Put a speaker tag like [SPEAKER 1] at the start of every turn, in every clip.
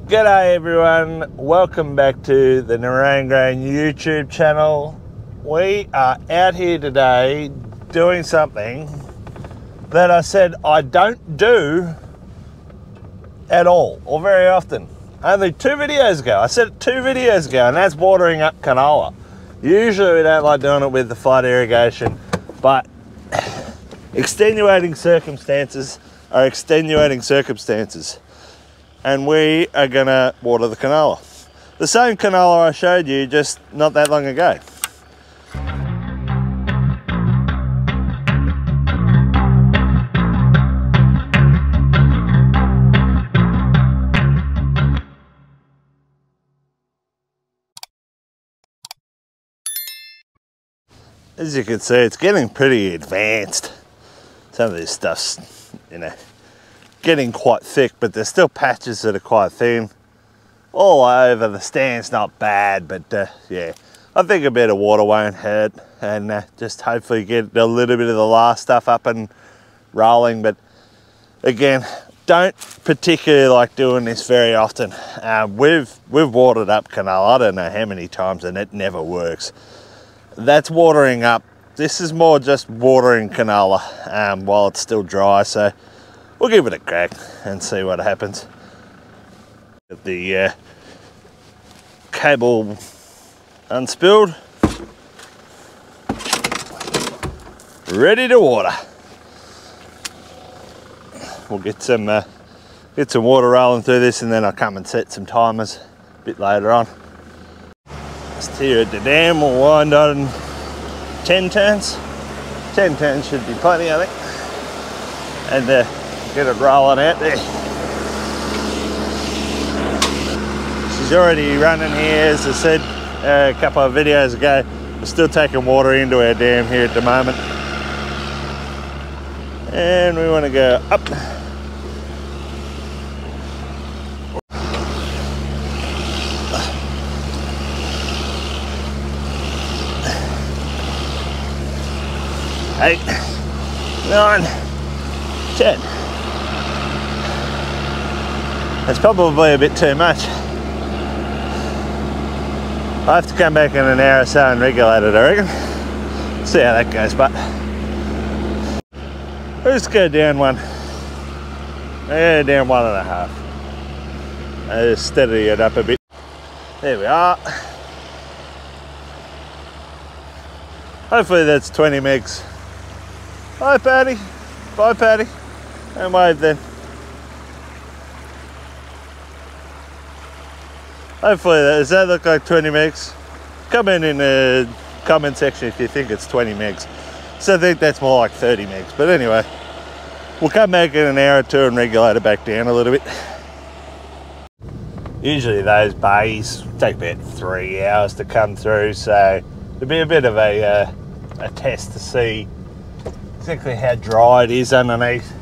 [SPEAKER 1] G'day everyone, welcome back to the Regrading YouTube channel. We are out here today doing something that I said I don't do at all, or very often. Only 2 videos ago, I said it 2 videos ago, and that's watering up canola. Usually we don't like doing it with the flood irrigation, but extenuating circumstances are extenuating circumstances. And we are gonna water the canola. The same canola I showed you just not that long ago. As you can see, it's getting pretty advanced. Some of this stuff's, getting quite thick, but there's still patches that are quite thin. All over the stand's not bad, but yeah, I think a bit of water won't hurt, and just hopefully get a little bit of the last stuff up and rolling. But again, don't particularly like doing this very often. We've watered up canola, I don't know how many times, and it never works. That's watering up. This is more just watering canola while it's still dry, so we'll give it a crack and see what happens. Get the cable unspilled, ready to water. We'll get some water rolling through this, and then I'll come and set some timers a bit later on. Just here at the dam, we'll wind on 10 turns. 10 turns should be plenty, I think. And get it rolling out there. She's already running here, as I said a couple of videos ago. We're still taking water into our dam here at the moment. And we want to go up. Eight, 9, 10. That's probably a bit too much. I have to come back in an hour or so and regulate it, I reckon. See how that goes, but let's go down one. Yeah, down 1.5. Just steady it up a bit. There we are. Hopefully that's 20 megs. Hi Paddy. Bye Paddy. And wave then. Hopefully, does that look like 20 megs? Comment in the comment section if you think it's 20 megs. So I think that's more like 30 megs. But anyway, we'll come back in an hour or two and regulate it back down a little bit. Usually those bays take about 3 hours to come through, so it'll be a bit of a test to see exactly how dry it is underneath,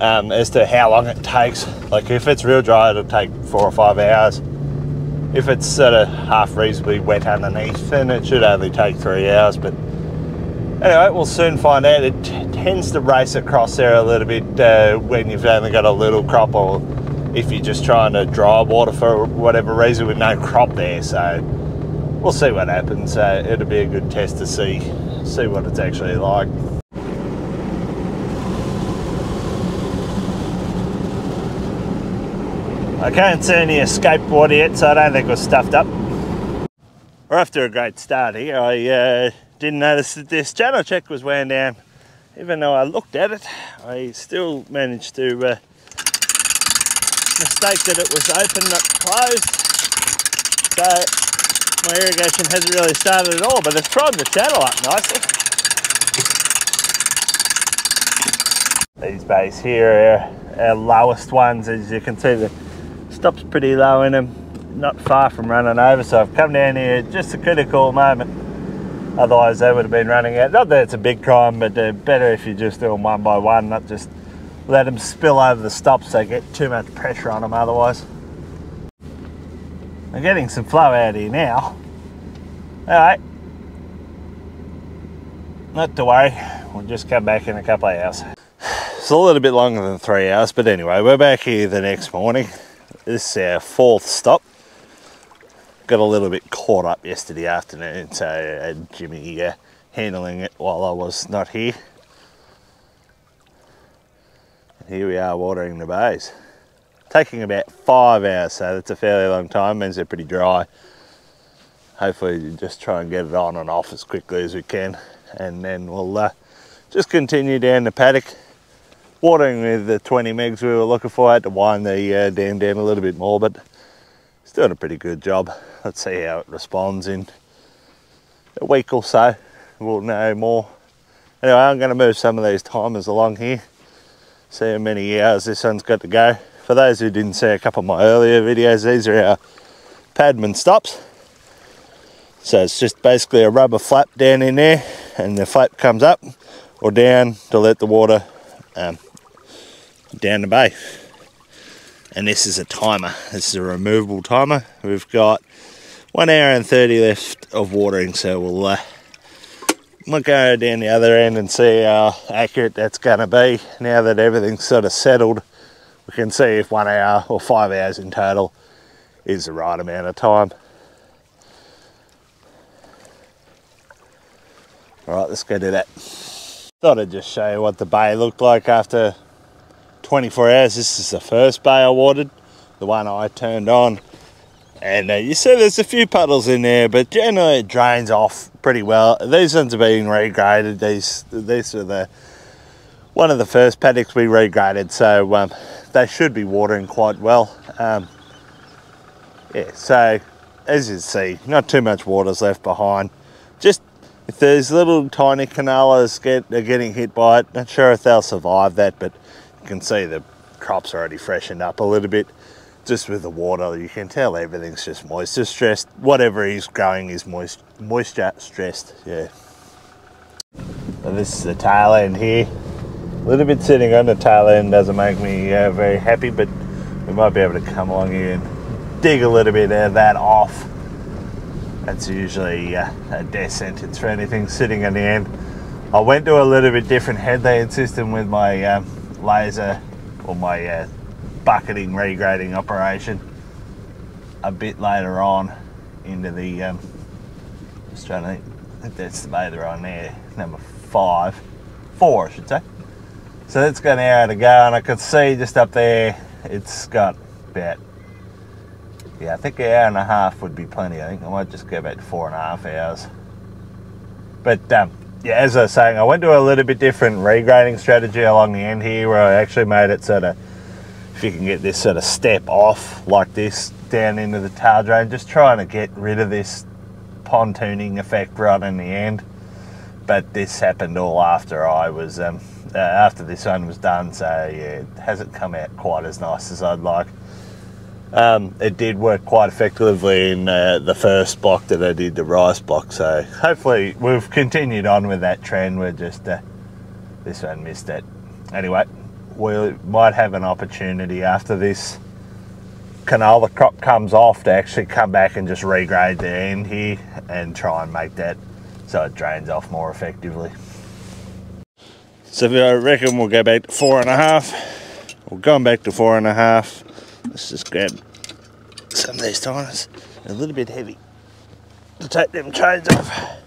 [SPEAKER 1] as to how long it takes. Like if it's real dry, it'll take 4 or 5 hours. If it's sort of half reasonably wet underneath, then it should only take 3 hours. But anyway, we'll soon find out. It tends to race across there a little bit when you've only got a little crop, or if you're just trying to dry water for whatever reason with no crop there. So we'll see what happens. It'll be a good test to see what it's actually like. I can't see any escape water yet, so I don't think we're stuffed up. We're off to a great start here. I didn't notice that this channel check was wound down. Even though I looked at it, I still managed to mistake that it was open, not closed. So my irrigation hasn't really started at all, but it's primed the channel up nicely. These bays here are our lowest ones. As you can see, the stop's pretty low in them, not far from running over, so I've come down here just a critical moment. Otherwise they would have been running out. Not that it's a big crime, but better if you just do them one by one, not just let them spill over the stops, so get too much pressure on them otherwise. I'm getting some flow out here now. Alright, not to worry, we'll just come back in a couple of hours. It's a little bit longer than 3 hours, but anyway, we're back here the next morning. This is our 4th stop. Got a little bit caught up yesterday afternoon, so I had Jimmy handling it while I was not here. And here we are watering the bays. Taking about 5 hours, so that's a fairly long time, means they're pretty dry. Hopefully just try and get it on and off as quickly as we can, and then we'll just continue down the paddock, watering with the 20 megs we were looking for. I had to wind the dam down a little bit more, but it's doing a pretty good job. Let's see how it responds in a week or so. We'll know more. Anyway, I'm going to move some of these timers along here, see how many hours this one's got to go. For those who didn't see a couple of my earlier videos, these are our Padman stops. So it's just basically a rubber flap down in there, and the flap comes up or down to let the water down the bay. And this is a timer. This is a removable timer. We've got 1 hour and 30 left of watering, so we'll go down the other end and see how accurate that's going to be. Now that everything's sort of settled, we can see if 1 hour or 5 hours in total is the right amount of time. Alright, let's go do that. Thought I'd just show you what the bay looked like after 24 hours. This is the first bay I watered, the one I turned on. And you see there's a few puddles in there, but generally it drains off pretty well. These ones are being regraded. These are one of the first paddocks we regraded, so they should be watering quite well. Yeah, so as you see, not too much water's left behind. Just if there's little tiny canolas are getting hit by it, not sure if they'll survive that, but you can see the crop's already freshened up a little bit. Just with the water, you can tell everything's just moisture stressed. Whatever is growing is moisture stressed, yeah. And this is the tail end here. A little bit sitting on the tail end doesn't make me very happy, but we might be able to come along here and dig a little bit of that off. That's usually a death sentence for anything sitting on the end. I went to a little bit different head laying system with my laser, or my bucketing regrading operation a bit later on into the just trying to think that's the bay they're on there, number 4 I should say. So that's got an hour to go, and I could see just up there it's got about, yeah, I think an hour and a half would be plenty. I think I might just go back to 4.5 hours. But yeah, as I was saying, I went to a little bit different regrading strategy along the end here, where I actually made it sort of, if you can get this sort of step off like this down into the tail drain, just trying to get rid of this pontooning effect right in the end. But this happened all after I was after this one was done, so yeah, it hasn't come out quite as nice as I'd like. It did work quite effectively in the first block that I did, the rice block, so hopefully we've continued on with that trend. We're just this one missed it. Anyway, we might have an opportunity after this canola crop comes off to actually come back and just regrade the end here and try and make that so it drains off more effectively. So I reckon we'll go back to 4.5. We're going back to 4.5. Let's just grab some of these timers. They're a little bit heavy to take them trains off.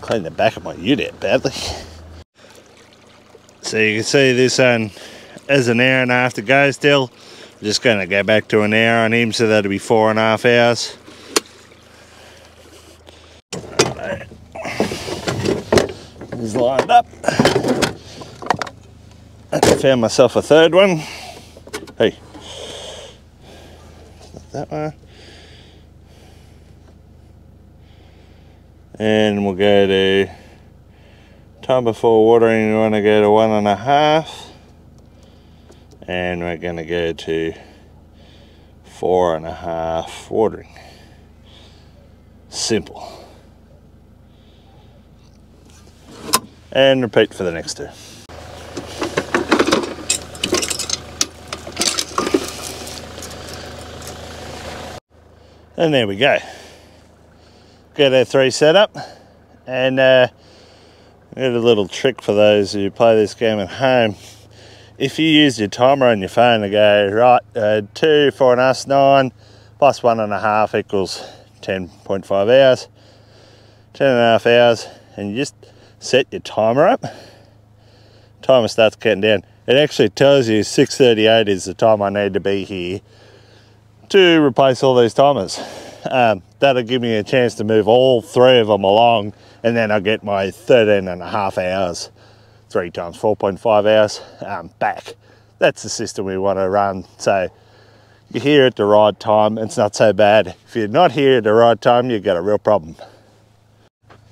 [SPEAKER 1] Clean the back of my ute out badly. So you can see this one has an hour and a half to go still. I'm just going to go back to an hour on him, so that'll be 4.5 hours. Right. He's lined up. I found myself a third one. Hey, not that one. And we'll go to time before watering. We want to go to 1.5, and we're going to go to 4.5 watering. Simple. And repeat for the next two. And there we go. Got our 3 set up, and got a little trick for those who play this game at home. If you use your timer on your phone to go, right, 2, 4.5, 9, plus 1.5 equals 10.5 hours, 10.5 hours, and you just set your timer up, timer starts counting down. It actually tells you 6:38 is the time I need to be here to replace all these timers. That'll give me a chance to move all 3 of them along, and then I'll get my 13.5 hours, 3 times 4.5 hours back. That's the system we want to run. So you're here at the right time, it's not so bad. If you're not here at the right time, you've got a real problem.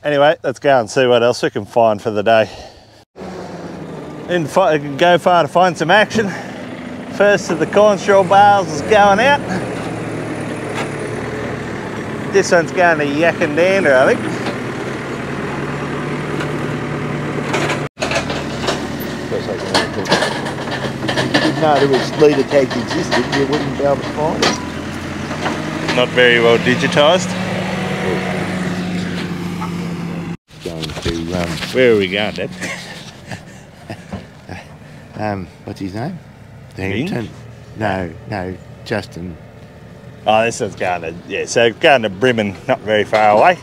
[SPEAKER 1] Anyway, let's go and see what else we can find for the day. And go far to find some action. First of the corn straw bales is going out. This one's going to Yakandander, I think.
[SPEAKER 2] If you didn't know there was leader tags existed, you wouldn't be able to find it.
[SPEAKER 1] Not very well digitised.
[SPEAKER 2] Going to
[SPEAKER 1] where are we going, Dad?
[SPEAKER 2] what's his name?
[SPEAKER 1] Bing?
[SPEAKER 2] No, Justin.
[SPEAKER 1] Oh, this one's going to, yeah, so going to Brimmen, not very far away.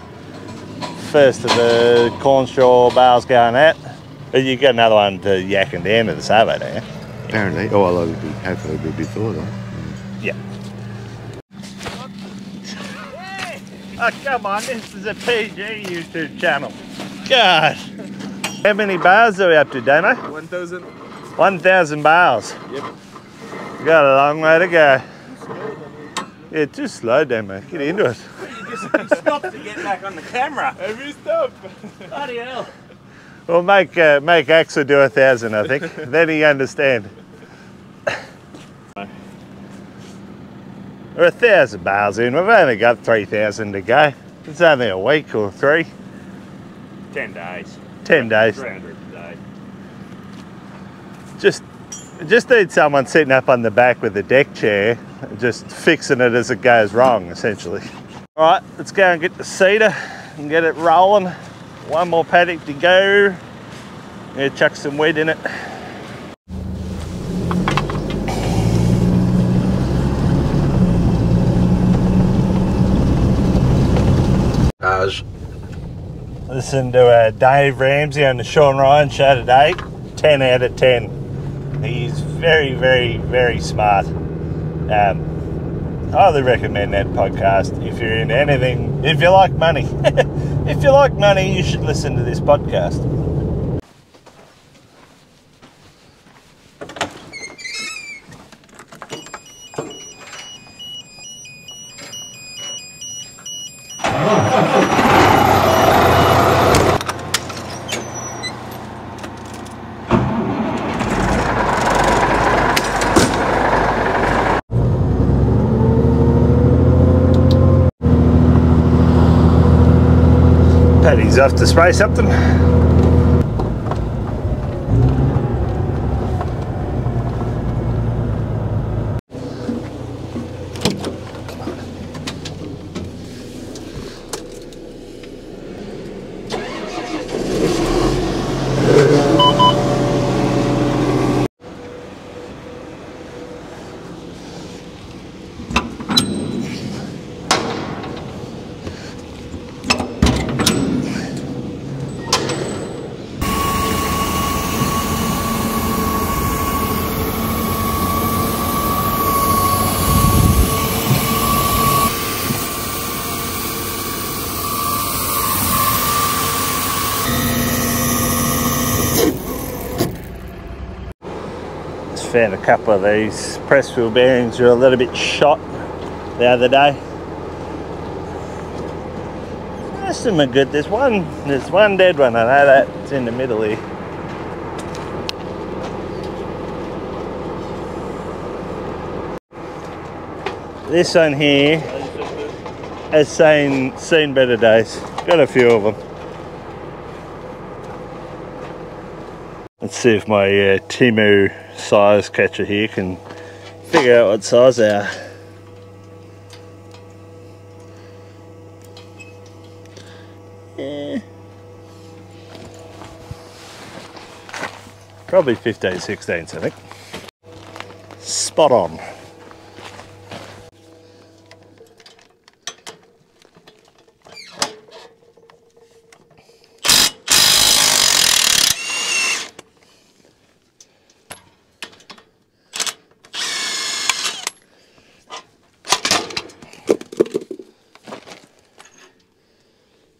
[SPEAKER 1] First of the corn straw bales going out. But you got another one to Yakandander the Savo, don't you?
[SPEAKER 2] Apparently. Oh, well, hopefully it'll be before that.
[SPEAKER 1] Yeah. Oh, come on, this is a PG YouTube channel. God. How many bales are we up to, Damo?
[SPEAKER 3] 1,000.
[SPEAKER 1] 1,000 bales.
[SPEAKER 3] Yep.
[SPEAKER 1] You got a long way to go. Yeah, too slow, Damo. Get into it.
[SPEAKER 3] You just stopped to get back on the camera. Every stop. Bloody hell.
[SPEAKER 1] Well, make Axel do 1,000, I think. Then he understand. We're 1,000 bales in. We've only got 3,000 to go. It's only a week or 3.
[SPEAKER 3] 10 days.
[SPEAKER 1] 10 days.
[SPEAKER 3] 300 a day.
[SPEAKER 1] Just need someone sitting up on the back with a deck chair, just fixing it as it goes wrong, essentially. All right, let's go and get the seeder and get it rolling. One more paddock to go. Yeah, chuck some weed in it. Listen to Dave Ramsey on the Sean Ryan show today. 10 out of 10. He's very, very, very smart. I highly recommend that podcast if you're into anything. If you like money. If you like money, you should listen to this podcast. Paddy's off to spray something. Found a couple of these press wheel bearings were a little bit shot the other day. Most of them are good. There's one dead one, I know that. It's in the middle here. This one here has seen better days. Got a few of them. Let's see if my Timu size catcher here can figure out what size they are. Probably 15, 16s, I think. Spot on.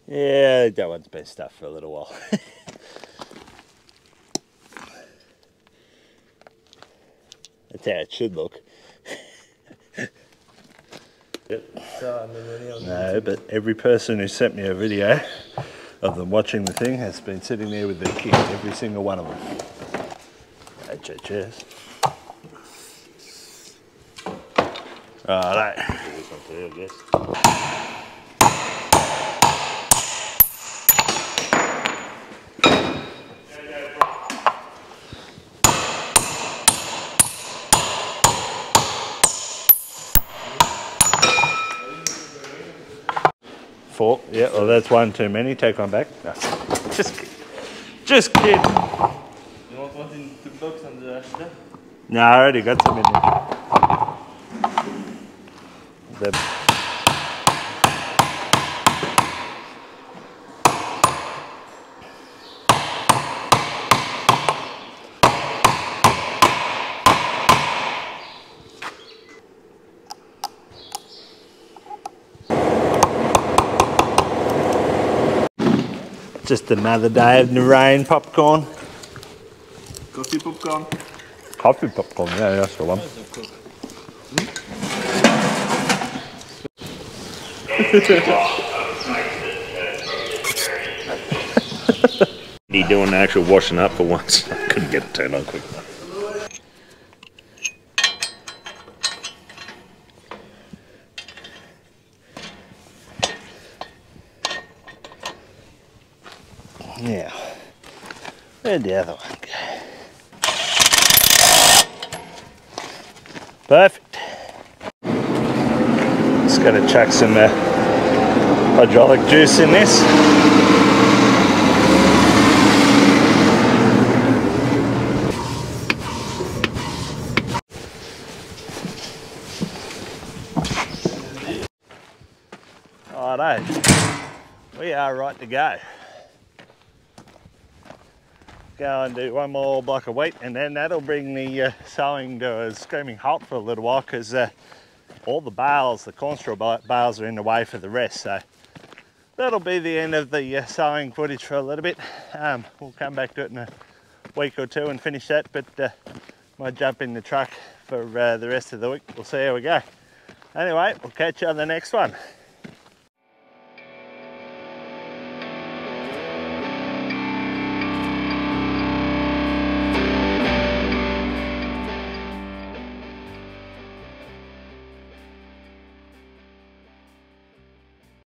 [SPEAKER 1] Yeah, that one's been stuffed for a little while. That's how it should look. No, but every person who sent me a video of them watching the thing has been sitting there with their kids, every single one of them. Cheers. Righto. I guess. Four. Yeah, well that's one too many. Take one back. No. Just kidding.
[SPEAKER 3] You want one in the box on the ashton?
[SPEAKER 1] No, I already got some in there. Just another day of the rain popcorn.
[SPEAKER 3] Coffee popcorn.
[SPEAKER 1] Coffee popcorn, yeah, that's the one.
[SPEAKER 3] You doing the actual washing up for once. I couldn't get it turned on quick.
[SPEAKER 1] Now, where'd the other one go? Perfect. Just got to chuck some hydraulic juice in this. Righto, we are right to go. Go and do one more block of wheat and then that'll bring the sowing to a screaming halt for a little while because all the bales, the corn straw bales are in the way for the rest, so that'll be the end of the sowing footage for a little bit. We'll come back to it in a week or two and finish that, but might jump in the truck for the rest of the week. We'll see how we go. Anyway, we'll catch you on the next one.